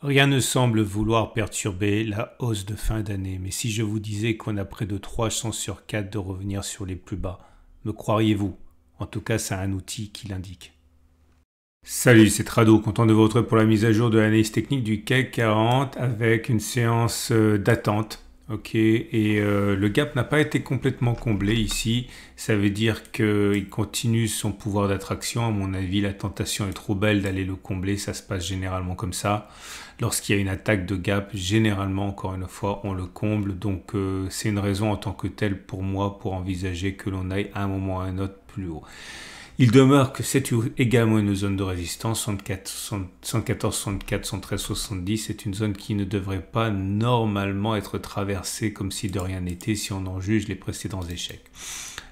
Rien ne semble vouloir perturber la hausse de fin d'année, mais si je vous disais qu'on a près de 3 chances sur 4 de revenir sur les plus bas, me croiriez-vous? En tout cas, c'est un outil qui l'indique. Salut, c'est Trado, content de vous retrouver pour la mise à jour de l'analyse technique du CAC 40 avec une séance d'attente. Ok, et le gap n'a pas été complètement comblé ici. Ça veut dire qu'il continue son pouvoir d'attraction. À mon avis, la tentation est trop belle d'aller le combler. Ça se passe généralement comme ça. Lorsqu'il y a une attaque de gap, généralement, encore une fois, on le comble. Donc, c'est une raison en tant que telle pour moi pour envisager que l'on aille à un moment ou à un autre plus haut. Il demeure que c'est également une zone de résistance, 114, 64, 113, 70. C'est une zone qui ne devrait pas normalement être traversée comme si de rien n'était si on en juge les précédents échecs.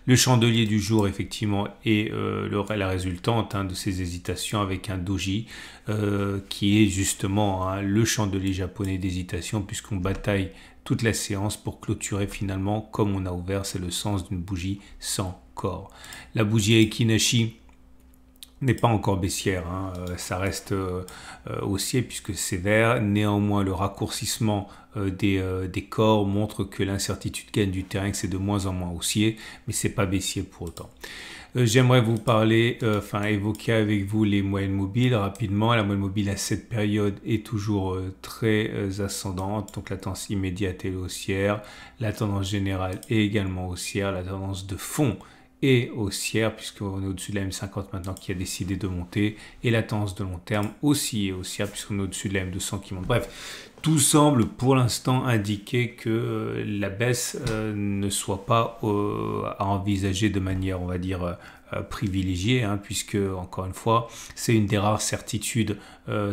Le chandelier du jour, effectivement, est la résultante de ces hésitations avec un doji qui est justement le chandelier japonais d'hésitation puisqu'on bataille toute la séance pour clôturer finalement comme on a ouvert. C'est le sens d'une bougie sans corps. La bougie Ekinashi n'est pas encore baissière, ça reste haussier puisque c'est vert. Néanmoins, le raccourcissement des corps montre que l'incertitude gagne du terrain, que c'est de moins en moins haussier, mais c'est pas baissier pour autant. J'aimerais vous parler, évoquer avec vous les moyennes mobiles rapidement. La moyenne mobile à cette période est toujours très ascendante, donc la tendance immédiate est haussière, la tendance générale est également haussière, la tendance de fond est haussière puisqu'on est au-dessus de la M50 maintenant qui a décidé de monter, et la tendance de long terme aussi est haussière puisqu'on est au-dessus de la M200 qui monte. Bref, tout semble pour l'instant indiquer que la baisse ne soit pas à envisager de manière, on va dire, privilégiée, puisque, encore une fois, c'est une des rares certitudes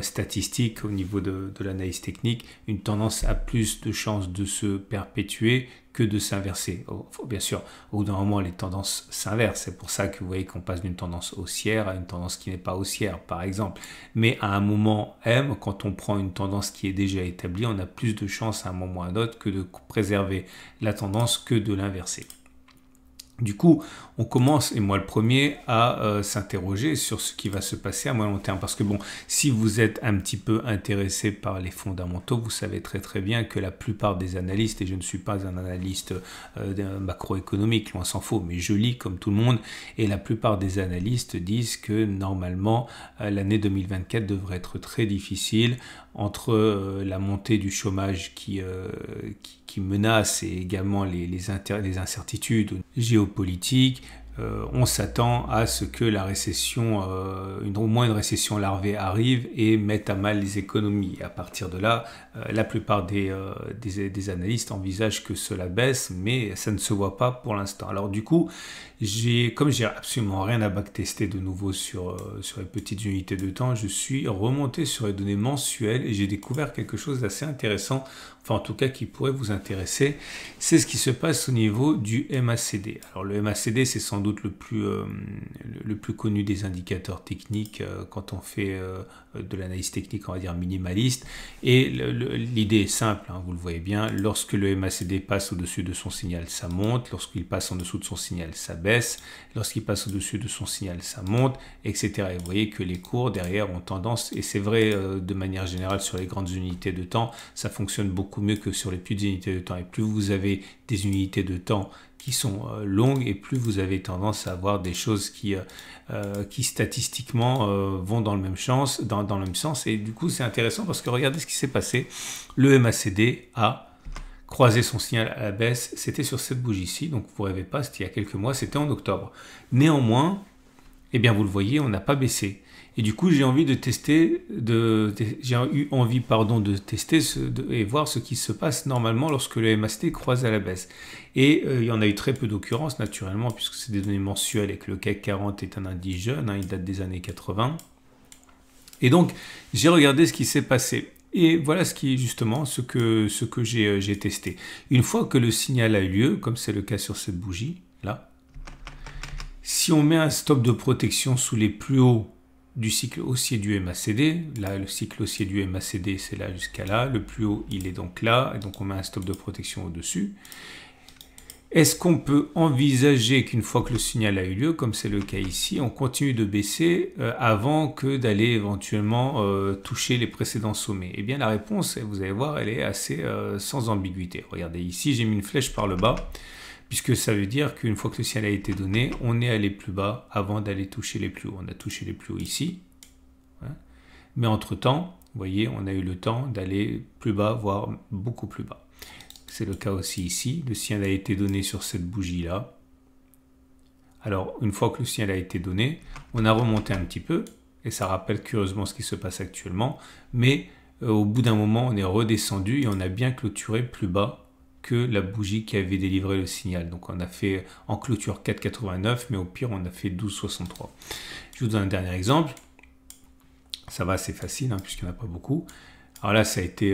statistiques au niveau de l'analyse technique. Une tendance a plus de chances de se perpétuer que de s'inverser. Bien sûr, au bout d'un moment, les tendances s'inversent. C'est pour ça que vous voyez qu'on passe d'une tendance haussière à une tendance qui n'est pas haussière, par exemple. Mais à un moment M, quand on prend une tendance qui est déjà établie, on a plus de chances à un moment ou à un autre que de préserver la tendance que de l'inverser. Du coup, on commence, et moi le premier, à s'interroger sur ce qui va se passer à moyen long terme. Parce que bon, si vous êtes un petit peu intéressé par les fondamentaux, vous savez très très bien que la plupart des analystes, et je ne suis pas un analyste macroéconomique, loin s'en faut, mais je lis comme tout le monde, et la plupart des analystes disent que normalement, l'année 2024 devrait être très difficile entre la montée du chômage qui menace et également les incertitudes géopolitiques. On s'attend à ce que la récession, au moins une récession larvée arrive et mette à mal les économies. Et à partir de là, la plupart des analystes envisagent que cela baisse, mais ça ne se voit pas pour l'instant. Alors du coup, comme j'ai absolument rien à backtester de nouveau sur les petites unités de temps, je suis remonté sur les données mensuelles et j'ai découvert quelque chose d'assez intéressant, enfin en tout cas qui pourrait vous intéresser. C'est ce qui se passe au niveau du MACD. Alors le MACD, c'est sans doute le plus connu des indicateurs techniques quand on fait de l'analyse technique, on va dire minimaliste. Et l'idée est simple, vous le voyez bien, lorsque le MACD passe au-dessus de son signal, ça monte. Lorsqu'il passe en dessous de son signal, ça baisse. Lorsqu'il passe au-dessus de son signal, ça monte, etc. Et vous voyez que les cours derrière ont tendance, et c'est vrai de manière générale sur les grandes unités de temps, ça fonctionne beaucoup mieux que sur les petites unités de temps. Et plus vous avez des unités de temps qui sont longues, et plus vous avez tendance à avoir des choses qui statistiquement vont dans le même sens. Et du coup, c'est intéressant parce que regardez ce qui s'est passé. Le MACD a croisé son signal à la baisse. C'était sur cette bougie-ci, donc vous ne rêvez pas, c'était il y a quelques mois, c'était en octobre. Néanmoins, eh bien, vous le voyez, on n'a pas baissé. Et du coup, j'ai eu envie de tester et voir ce qui se passe normalement lorsque le MACD croise à la baisse. Et il y en a eu très peu d'occurrences, naturellement, puisque c'est des données mensuelles et que le CAC 40 est un indice jeune, il date des années 80. Et donc, j'ai regardé ce qui s'est passé. Et voilà ce que j'ai testé. Une fois que le signal a eu lieu, comme c'est le cas sur cette bougie, là, si on met un stop de protection sous les plus hauts du cycle haussier du MACD, là le cycle haussier du MACD c'est là jusqu'à là, le plus haut il est donc là, et donc on met un stop de protection au-dessus. Est-ce qu'on peut envisager qu'une fois que le signal a eu lieu, comme c'est le cas ici, on continue de baisser avant que d'aller éventuellement toucher les précédents sommets? Eh bien la réponse, vous allez voir, elle est assez sans ambiguïté. Regardez ici, j'ai mis une flèche par le bas, puisque ça veut dire qu'une fois que le signal a été donné, on est allé plus bas avant d'aller toucher les plus hauts. On a touché les plus hauts ici, hein. Mais entre-temps, vous voyez, on a eu le temps d'aller plus bas, voire beaucoup plus bas. C'est le cas aussi ici. Le signal a été donné sur cette bougie-là. Alors, une fois que le signal a été donné, on a remonté un petit peu, et ça rappelle curieusement ce qui se passe actuellement, mais au bout d'un moment, on est redescendu et on a bien clôturé plus bas que la bougie qui avait délivré le signal. Donc, on a fait en clôture 4,89, mais au pire, on a fait 12,63. Je vous donne un dernier exemple. Ça va, c'est facile, hein, puisqu'il n'y en a pas beaucoup. Alors là, ça a été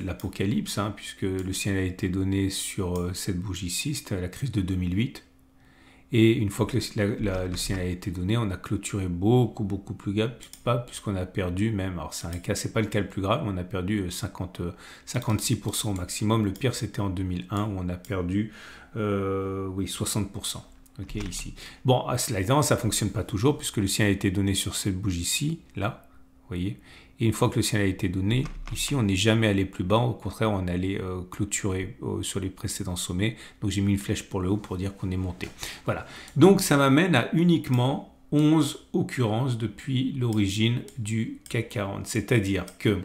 l'apocalypse, hein, puisque le signal a été donné sur cette bougie-ci, c'était la crise de 2008. Et une fois que le signal a été donné, on a clôturé beaucoup plus bas, puisqu'on a perdu même, alors c'est pas le cas le plus grave, on a perdu 56% au maximum. Le pire, c'était en 2001, où on a perdu 60%. Ok, ici. Bon, cela étant, ça ne fonctionne pas toujours, puisque le signal a été donné sur cette bougie-ci, là, vous voyez. Et une fois que le signal a été donné, ici, on n'est jamais allé plus bas. Au contraire, on est allé clôturer sur les précédents sommets. Donc, j'ai mis une flèche pour le haut pour dire qu'on est monté. Voilà. Donc, ça m'amène à uniquement 11 occurrences depuis l'origine du CAC 40. C'est-à-dire que,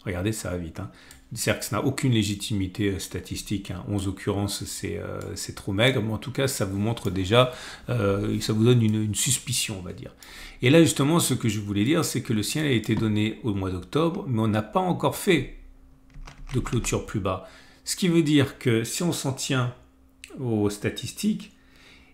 regardez, ça va vite, hein. C'est-à-dire que ça n'a aucune légitimité statistique, hein. 11 occurrences, c'est trop maigre, mais en tout cas, ça vous montre déjà, ça vous donne une suspicion, on va dire. Et là, justement, ce que je voulais dire, c'est que le signal a été donné au mois d'octobre, mais on n'a pas encore fait de clôture plus bas. Ce qui veut dire que si on s'en tient aux statistiques,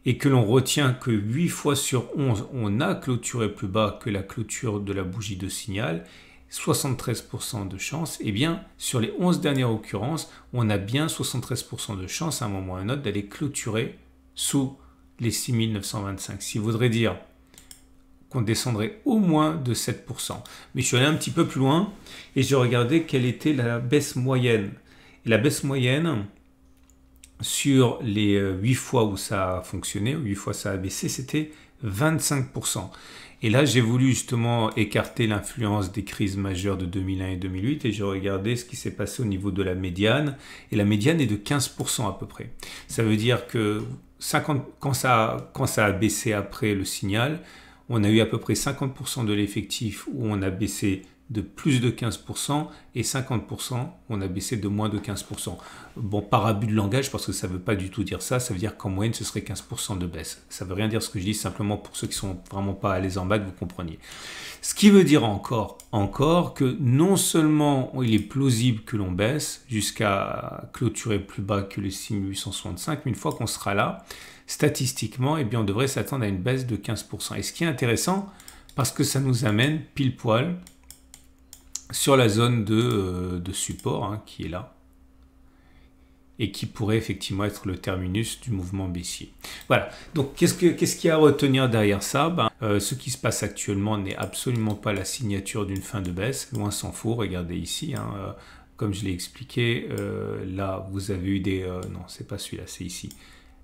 et que l'on retient que 8 fois sur 11, on a clôturé plus bas que la clôture de la bougie de signal, 73% de chance, et bien sur les 11 dernières occurrences, on a bien 73% de chance à un moment ou à un autre d'aller clôturer sous les 6925. Ce qui voudrait dire qu'on descendrait au moins de 7%. Mais je suis allé un petit peu plus loin et j'ai regardé quelle était la baisse moyenne. Et la baisse moyenne sur les 8 fois où ça a fonctionné, 8 fois ça a baissé, c'était 25%. Et là, j'ai voulu justement écarter l'influence des crises majeures de 2001 et 2008 et j'ai regardé ce qui s'est passé au niveau de la médiane. Et la médiane est de 15% à peu près. Ça veut dire que quand ça a baissé après le signal, on a eu à peu près 50% de l'effectif où on a baissé de plus de 15% et 50% on a baissé de moins de 15%. Bon, par abus de langage, parce que ça ne veut pas du tout dire ça, ça veut dire qu'en moyenne ce serait 15% de baisse. Ça ne veut rien dire ce que je dis, simplement pour ceux qui ne sont vraiment pas à l'aise en maths, vous compreniez. Ce qui veut dire encore que non seulement il est plausible que l'on baisse jusqu'à clôturer plus bas que les 6865, mais une fois qu'on sera là, statistiquement, eh bien, on devrait s'attendre à une baisse de 15%. Et ce qui est intéressant, parce que ça nous amène pile poil sur la zone de support, hein, qui est là, et qui pourrait effectivement être le terminus du mouvement baissier. Voilà, donc qu'est-ce qu'il y a à retenir derrière ça? Ce qui se passe actuellement n'est absolument pas la signature d'une fin de baisse, loin s'en faut. Regardez ici, hein, comme je l'ai expliqué, là vous avez eu des... non, c'est pas celui-là, c'est ici.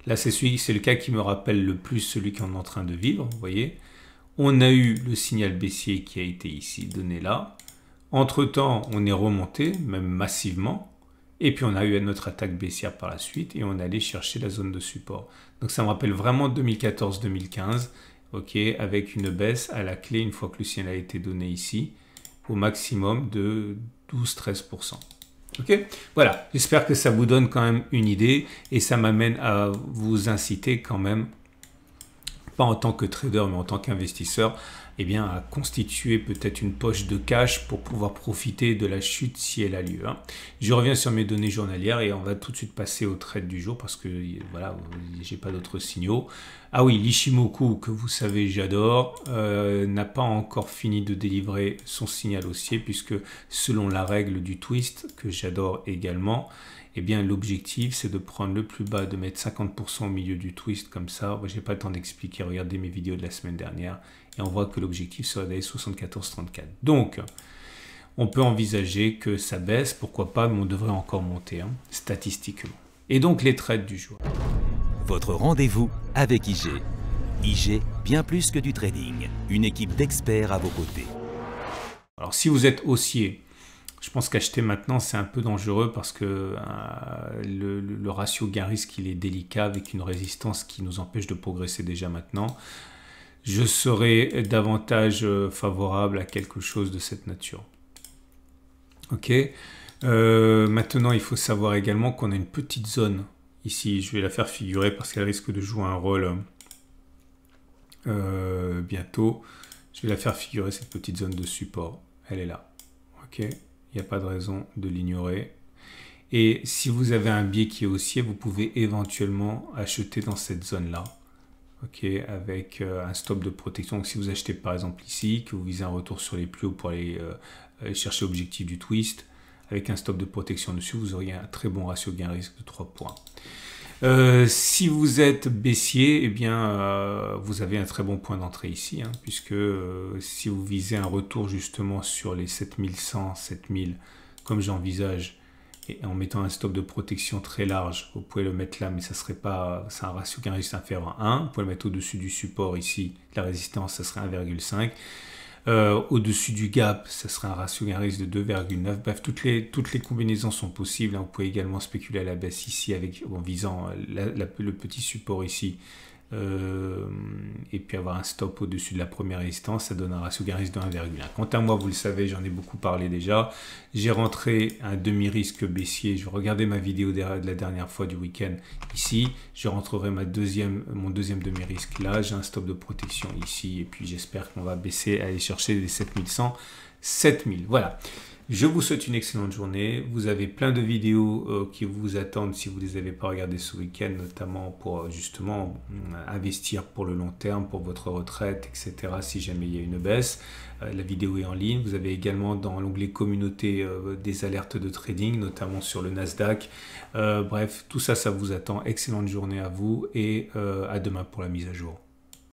Là, c'est le cas qui me rappelle le plus celui qu'on est en train de vivre, vous voyez. On a eu le signal baissier qui a été ici donné là. Entre-temps, on est remonté, même massivement, et puis on a eu notre attaque baissière par la suite, et on allait chercher la zone de support. Donc ça me rappelle vraiment 2014-2015, ok, avec une baisse à la clé, une fois que le signal a été donné ici, au maximum de 12-13%. Ok, voilà, j'espère que ça vous donne quand même une idée, et ça m'amène à vous inciter quand même, pas en tant que trader, mais en tant qu'investisseur, eh bien, à constituer peut-être une poche de cash pour pouvoir profiter de la chute si elle a lieu, hein. Je reviens sur mes données journalières et on va tout de suite passer au trade du jour parce que voilà, j'ai pas d'autres signaux. Ah oui, l'Ishimoku, que vous savez, j'adore, n'a pas encore fini de délivrer son signal haussier puisque selon la règle du twist, que j'adore également, eh bien l'objectif c'est de prendre le plus bas, de mettre 50% au milieu du twist comme ça. Moi, j'ai pas le temps d'expliquer, regardez mes vidéos de la semaine dernière et on voit que l'objectif serait d'aller 74,34. Donc, on peut envisager que ça baisse, pourquoi pas, mais on devrait encore monter, hein, statistiquement. Et donc les trades du jour. Votre rendez-vous avec IG. IG, bien plus que du trading. Une équipe d'experts à vos côtés. Alors si vous êtes haussier, je pense qu'acheter maintenant c'est un peu dangereux parce que le ratio gain-risque il est délicat avec une résistance qui nous empêche de progresser déjà maintenant. Je serais davantage favorable à quelque chose de cette nature. Ok. Maintenant il faut savoir également qu'on a une petite zone ici. Je vais la faire figurer parce qu'elle risque de jouer un rôle bientôt. Je vais la faire figurer cette petite zone de support. Elle est là. Ok. Il n'y a pas de raison de l'ignorer. Et si vous avez un biais qui est haussier, vous pouvez éventuellement acheter dans cette zone-là. Ok, avec un stop de protection. Donc, si vous achetez par exemple ici, que vous visez un retour sur les plus hauts pour aller chercher l'objectif du twist, avec un stop de protection dessus, vous auriez un très bon ratio gain-risque de 3 points. Si vous êtes baissier, eh bien, vous avez un très bon point d'entrée ici, hein, puisque si vous visez un retour justement sur les 7100, 7000, comme j'envisage, et en mettant un stop de protection très large, vous pouvez le mettre là, mais ça serait pas, c'est un ratio gain-risque inférieur à 1. Vous pouvez le mettre au-dessus du support ici, la résistance, ça serait 1,5. Au-dessus du gap, ça serait un ratio gain-risque de 2,9. Bref, toutes les combinaisons sont possibles. Hein. Vous pouvez également spéculer à la baisse ici en visant le petit support ici. Et puis avoir un stop au-dessus de la première résistance, ça donne un ratio gain-risque de 1,1. Quant à moi, vous le savez, j'en ai beaucoup parlé déjà. J'ai rentré un demi-risque baissier. Je vais regarder ma vidéo de la dernière fois du week-end ici. Je rentrerai mon deuxième demi-risque là. J'ai un stop de protection ici. Et puis j'espère qu'on va baisser, aller chercher les 7100, 7000. Voilà. Je vous souhaite une excellente journée. Vous avez plein de vidéos qui vous attendent si vous ne les avez pas regardées ce week-end, notamment pour justement investir pour le long terme, pour votre retraite, etc. si jamais il y a une baisse. La vidéo est en ligne. Vous avez également dans l'onglet communauté des alertes de trading, notamment sur le Nasdaq. Bref, tout ça, ça vous attend. Excellente journée à vous et à demain pour la mise à jour.